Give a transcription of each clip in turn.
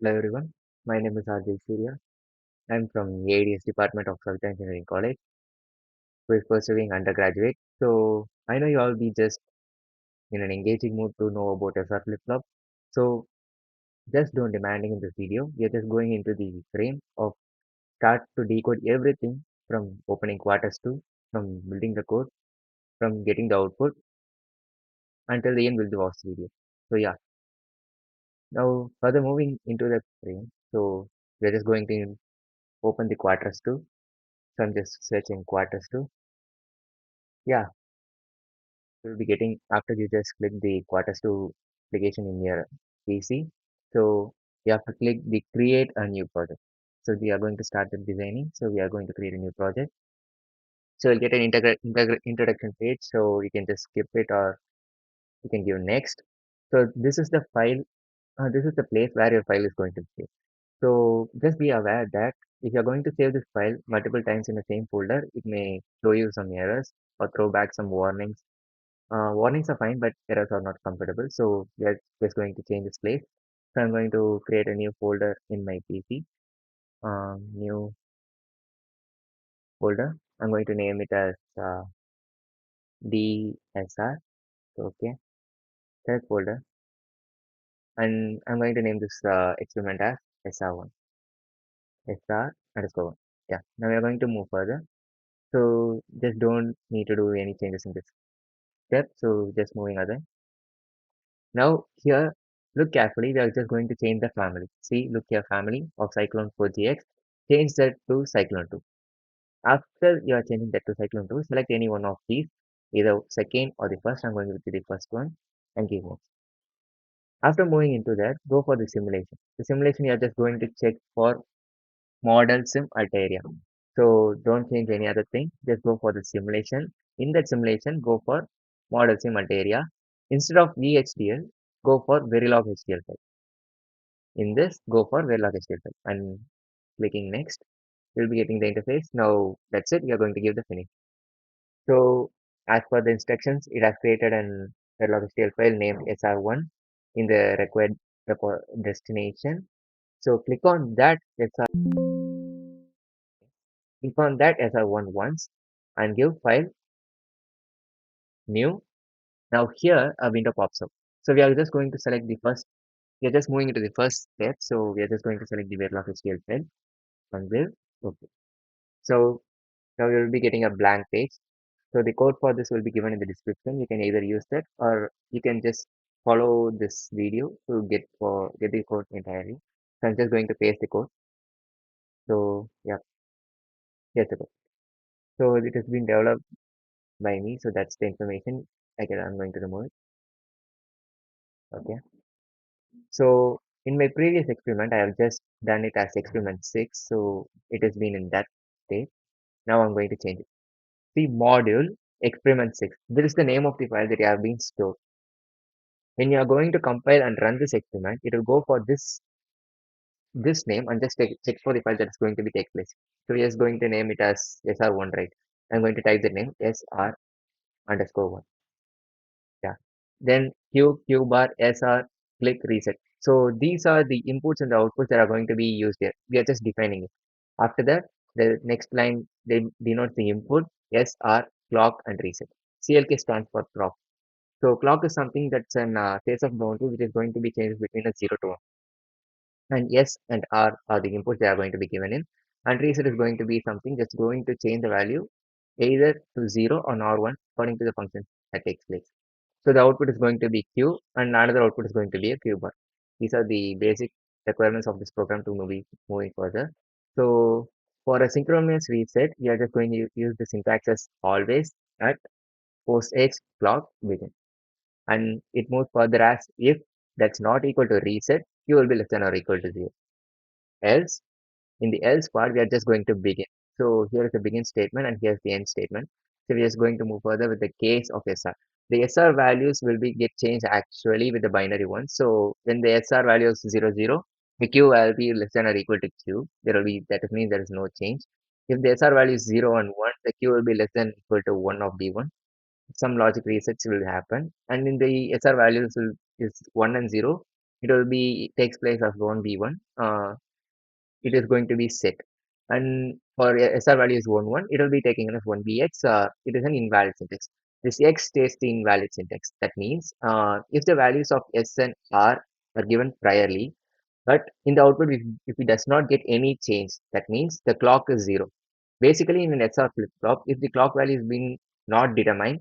Hello everyone, my name is Arjay Surya. I'm from ADS Department of Software Engineering College, who is pursuing undergraduate. So I know you all be just in an engaging mood to know about SR flip-flop. So just don't demanding in this video. We are just going into the frame of start to decode everything from opening quarters to, from building the code, from getting the output until the end will be watch the video. So yeah, now further moving into the frame. So we are just going to open the quarters to. So I'm just searching quarters to. Yeah, you'll be getting after you just click the quarters to application in your PC. So you have to click the create a new project. So we are going to start the designing. So we are going to create a new project. So you'll get an introduction page. So you can just skip it or you can give next. So this is the file. This is the place where your file is going to be. So just be aware that if you're going to save this file multiple times in the same folder, it may show you some errors or throw back some warnings. Warnings are fine, but errors are not comfortable. So we are just going to change this place. So I'm going to create a new folder in my PC. New folder. I'm going to name it as DSR. Okay, third folder, and I'm going to name this experiment as SR1. SR underscore 1. Yeah. Now we are going to move further. So just don't need to do any changes in this step. So just moving other. Now here, look carefully. We are just going to change the family. See, look here, family of Cyclone 4GX. Change that to Cyclone 2. After you are changing that to Cyclone 2, select any one of these, either second or the first. I'm going to be the first one and give next. After moving into that, go for the simulation. The simulation you are just going to check for model sim at area. So don't change any other thing. Just go for the simulation. In that simulation, go for model sim at area. Instead of VHDL, go for Verilog HDL file. In this, go for Verilog HDL file and clicking next. You'll be getting the interface. Now that's it. You're going to give the finish. So as per the instructions, it has created an Verilog HDL file named SR1 in the required destination. So click on that SR1 once and give file new. Now here a window pops up. So we are just going to select the first, we are just moving into the first step. So we are just going to select the Verilog HDL file and give okay. So now you will be getting a blank page. So the code for this will be given in the description. You can either use that or you can just follow this video to get the code entirely. So I'm just going to paste the code. So yeah, here's the code. So it has been developed by me. So that's the information. I'm going to remove it. Okay. So in my previous experiment, I have just done it as experiment 6. So it has been in that state. Now I'm going to change it. The module experiment 6. This is the name of the file that you have been stored. When you are going to compile and run this experiment, it will go for this name and just check for the file that is going to be take place. So we are just going to name it as SR1, right? I'm going to type the name SR underscore 1. Yeah. Then Q bar SR click reset. So these are the inputs and the outputs that are going to be used here. We are just defining it. After that, the next line they denotes the input SR clock and reset. CLK stands for clock. So clock is something that's an phase of boundary which is going to be changed between a 0 to 1. And S and R are the inputs that are going to be given in. And reset is going to be something that's going to change the value either to 0 or R1 according to the function that takes place. So the output is going to be Q and another output is going to be a Q bar. These are the basic requirements of this program to moving further. So for a synchronous reset, we are just going to use the syntax as always at post H clock begin. And it moves further as if that's not equal to reset, Q will be less than or equal to 0. Else, in the else part, we are just going to begin. So here is the begin statement and here's the end statement. So we are just going to move further with the case of SR. The SR values will be get changed actually with the binary ones. So when the SR value is 0, 0, the Q will be less than or equal to Q. There will be, that means there is no change. If the SR value is 0 and 1, the Q will be less than or equal to 1 of B1. Some logic resets will happen. And in the SR values is 1 and 0. it will be takes place as 1v1. It is going to be set. And for SR value is 1, 1, it will be taking as 1bx. It is an invalid syntax. This x stays the invalid syntax. That means if the values of s and r are given priorly, but in the output, if it does not get any change, that means the clock is 0. Basically, in an SR flip-flop, if the clock value is being not determined,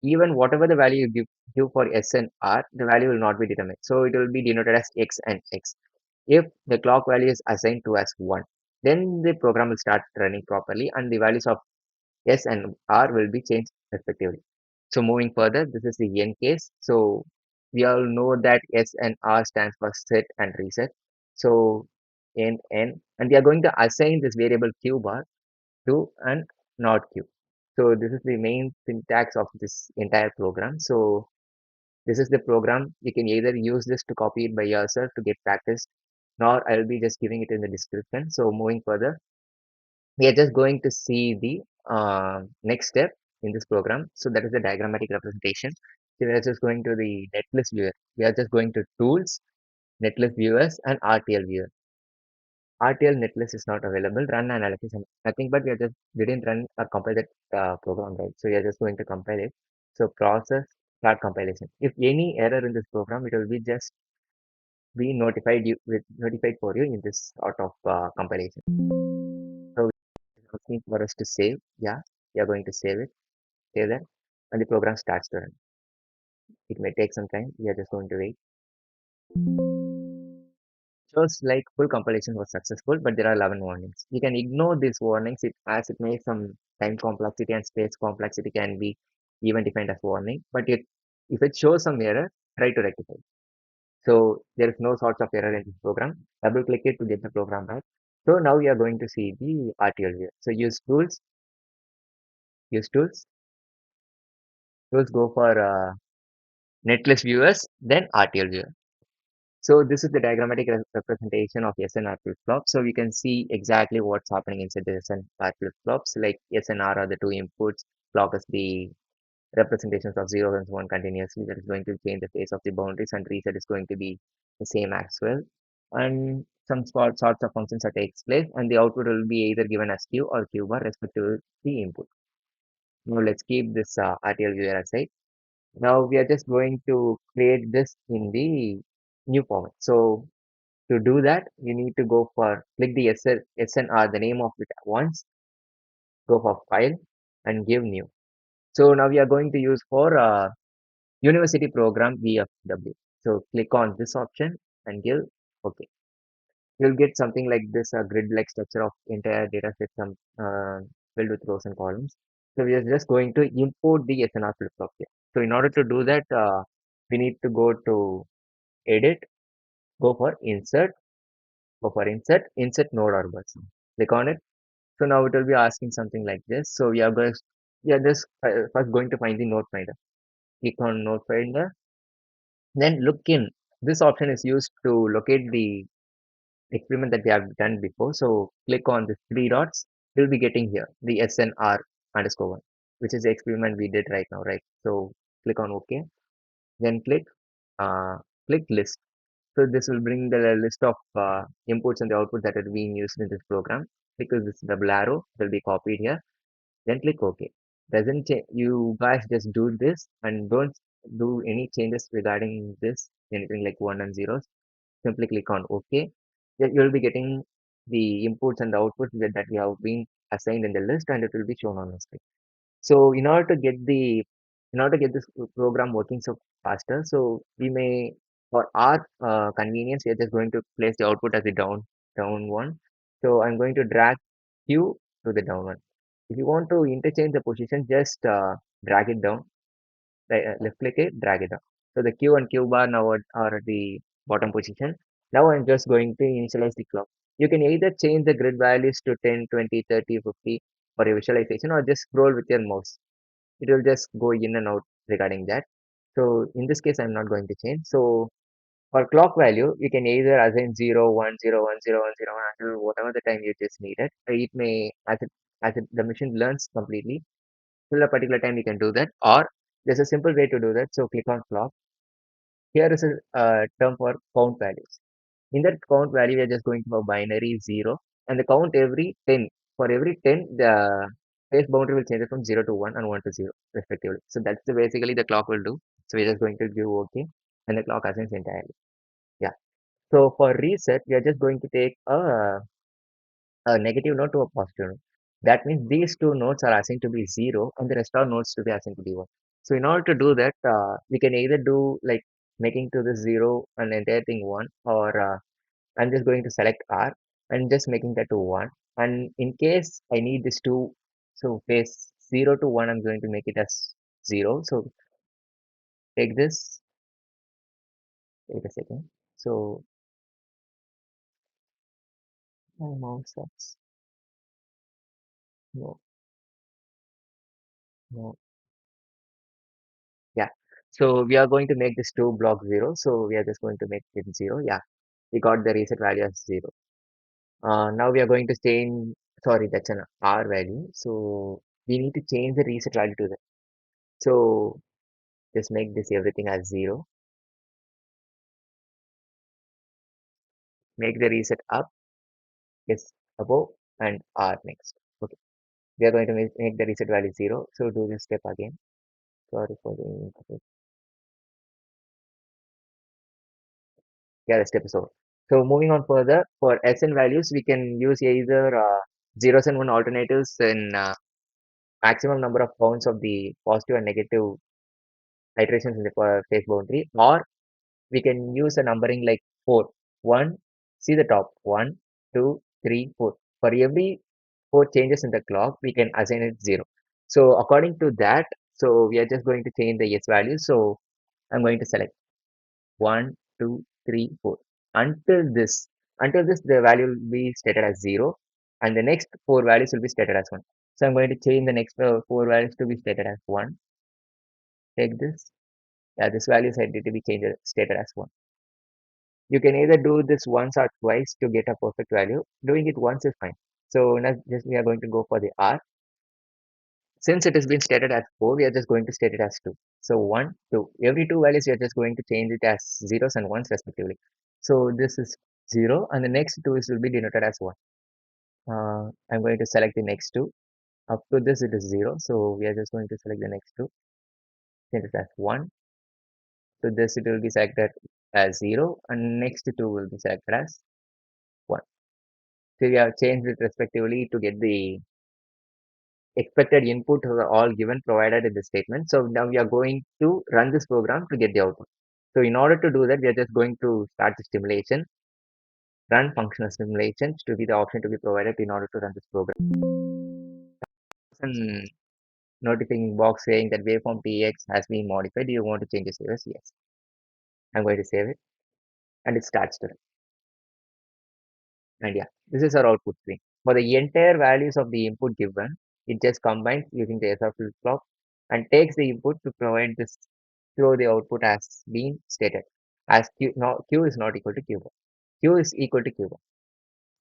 even whatever the value you give for S and R, the value will not be determined. So it will be denoted as X and X. If the clock value is assigned to as 1, then the program will start running properly and the values of S and R will be changed respectively. So moving further, this is the N case. So we all know that S and R stands for set and reset. So N, and we are going to assign this variable Q bar to and not Q. So this is the main syntax of this entire program. So this is the program. You can either use this to copy it by yourself to get practice, nor I'll be just giving it in the description. So moving further, we are just going to see the next step in this program. So that is the diagrammatic representation. So we are just going to the netlist viewer. We are just going to tools, netlist viewers, and RTL viewer. RTL netlist is not available. Run analysis and nothing, but we didn't run or compile that program, right? So we are just going to compile it. So process start compilation. If any error in this program, it will be just be notified for you in this sort of compilation. So it's asking for us to save. Yeah, we are going to save it. Save that, and the program starts to run. It may take some time. We are just going to wait. Shows like full compilation was successful, but there are 11 warnings. You can ignore these warnings as it may some time complexity and space complexity can be even defined as warning. But if it shows some error, try to rectify. So there is no sorts of error in this program. Double click it to get the program back. So now we are going to see the RTL here. So use tools, tools go for netlist viewers, then RTL viewer. So this is the diagrammatic representation of SNR flip-flop. So we can see exactly what's happening inside the SNR flip-flops. Like SNR are the two inputs, clock is the representations of 0 and 1 continuously. That is going to change the phase of the boundaries, and reset is going to be the same as well. And some sorts of functions that takes place, and the output will be either given as Q or Q bar respective to the input. Now let's keep this RTL viewer aside. Now we are just going to create this in the new format. So to do that, you need to go for click the SNR, the name of it once, go for file and give new. So now we are going to use for university program VFW. So click on this option and give OK. You'll get something like this grid-like structure of entire data set filled with rows and columns. So we are just going to import the SNR flip-flop here. So in order to do that, we need to go to edit, go for insert node or bus. Click on it. So now it will be asking something like this. So we are just first going to find the node finder. Click on node finder, then look in. This option is used to locate the experiment that we have done before. So click on the three dots. You'll be getting here the SNR underscore one, which is the experiment we did right now, right? So click on OK. Then uh, click list. So this will bring the list of inputs and the outputs that are being used in this program. Because this double arrow will be copied here. Then click OK. Doesn't you guys just do this and don't do any changes regarding this, anything like one and zeros. Simply click on OK. Then you'll be getting the inputs and the outputs that we have been assigned in the list, and it will be shown on the screen. So in order to get this program working so faster, so we may for our convenience, we are just going to place the output as the down one. So I'm going to drag Q to the down one. If you want to interchange the position, just drag it down, left click it, drag it down. So the Q and Q bar now are at the bottom position. Now I'm just going to initialize the clock. You can either change the grid values to 10, 20, 30, 50 for a visualization, or just scroll with your mouse. It will just go in and out regarding that. So in this case, I'm not going to change. So for clock value, you can either assign 0, 1, 0, 1, 0, 1, 0, 1 until whatever the time you just need it. It may, the machine learns completely, till a particular time you can do that. Or there's a simple way to do that. So click on clock. here is a term for count values. In that count value, we are just going to have binary 0 and the count every 10. For every 10, the space boundary will change it from 0 to 1 and 1 to 0 respectively. So that's basically the clock will do. So we're just going to give OK and the clock assigns entirely. Yeah. So for reset, we are just going to take a negative node to a positive node. That means these two nodes are assigned to be 0 and the rest are nodes to be assigned to be 1. So in order to do that, we can either do like making to the 0 and the entire thing 1, or I'm just going to select R and just making that to 1. And in case I need this to, so phase 0 to 1, I'm going to make it as 0. So take this, wait a second. So my mouse sucks. No, no. Yeah. So we are going to make this two block 0. So we are just going to make it 0. Yeah. We got the reset value as 0. Now we are going to change, sorry, that's an R value. So we need to change the reset value to that. So just make this everything as 0. Make the reset up is above and R next. Okay. We are going to make the reset value 0. So do this step again. Sorry for the input. Yeah, the step is over. So moving on further, for SN values, we can use either zeros and one alternatives in maximum number of counts of the positive and negative iterations in the phase boundary, or we can use a numbering like 4. 1, see the top, 1, 2, 3, 4. For every 4 changes in the clock, we can assign it 0. So according to that, so we are just going to change the S value. So I'm going to select 1, 2, 3, 4. Until this, until this, the value will be stated as 0, and the next 4 values will be stated as 1. So I'm going to change the next 4 values to be stated as 1. Take this. Yeah, this value is to be changed stated as 1. You can either do this once or twice to get a perfect value. Doing it once is fine. So now just we are going to go for the R. Since it has been stated as 4, we are just going to state it as 2. So 1, 2. Every two values, we are just going to change it as zeros and ones respectively. So this is 0 and the next two is will be denoted as 1. I'm going to select the next two. Up to this it is 0. So we are just going to select the next two. Change it as 1. So this it will be selected as 0 and next two will be selected as 1. So we have changed it respectively to get the expected input are all given provided in the statement. So now we are going to run this program to get the output. So in order to do that, we are just going to start the simulation, run functional simulations to be the option to be provided in order to run this program. And notifying box saying that waveform TX has been modified. Do you want to change the status? Yes. I'm going to save it and it starts to run. And yeah, this is our output screen. For the entire values of the input given, it just combines using the SR flip-flop and takes the input to provide this through the output as being stated. As Q, no, Q is not equal to Q1. Q is equal to Q1.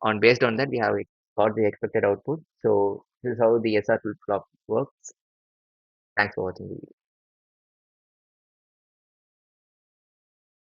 On based on that, we have got the expected output. So this is how the SR flip-flop works. Thanks for watching the video.